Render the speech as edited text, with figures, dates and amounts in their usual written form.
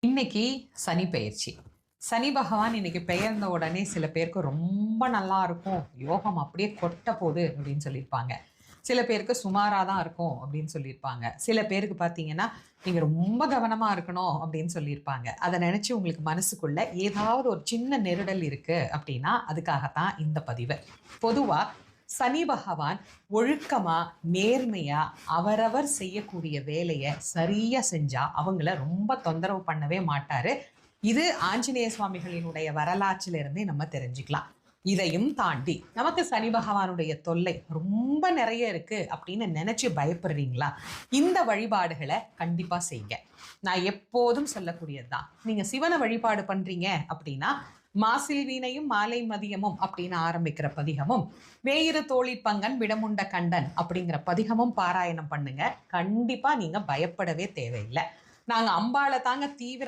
இன்னைக்கு சனி பெயர்ச்சி. சனி பகவான் இன்னைக்கு பெயர்ந்த உடனே சில பேருக்கு ரொம்ப நல்லா இருக்கும். யோகம் அப்படியே கொட்ட போகுது அப்படின்னு சொல்லியிருப்பாங்க. சில பேருக்கு சுமாரா தான் இருக்கும் அப்படின்னு சொல்லியிருப்பாங்க. சில பேருக்கு பார்த்தீங்கன்னா, நீங்க ரொம்ப கவனமா இருக்கணும் அப்படின்னு சொல்லியிருப்பாங்க. அத நினைச்சு உங்களுக்கு மனசுக்குள்ள ஏதாவது ஒரு சின்ன நெருடல் இருக்கு அப்படின்னா, அதுக்காகத்தான் இந்த பதிவு. பொதுவா சனி பகவான் ஒழுக்கமா, நேர்மையா, அவரவர் செய்யக்கூடிய வேலைய சரியா செஞ்சா, அவங்கள ரொம்ப தொந்தரவு பண்ணவே மாட்டாரு. இது ஆஞ்சநேய சுவாமிகளினுடைய வரலாற்றிலிருந்தே நம்ம தெரிஞ்சுக்கலாம். இதையும் தாண்டி நமக்கு சனி பகவானுடைய தொல்லை ரொம்ப நிறைய இருக்கு அப்படின்னு நினைச்சு பயப்படுறீங்களா? இந்த வழிபாடுகளை கண்டிப்பா செய்யுங்க. நான் எப்போதும் சொல்லக்கூடியதுதான். நீங்க சிவனை வழிபாடு பண்றீங்க அப்படின்னா, மாசில் வீணையும் மாலை மதியமும் அப்படின்னு ஆரம்பிக்கிற பதிகமும், வேயிறு தோழி பங்கன் விடமுண்ட கண்டன் அப்படிங்கிற பதிகமும் பாராயணம் பண்ணுங்க. கண்டிப்பா நீங்க பயப்படவே தேவையில்லை. நாங்க அம்பாளை தாங்க தீவிரமா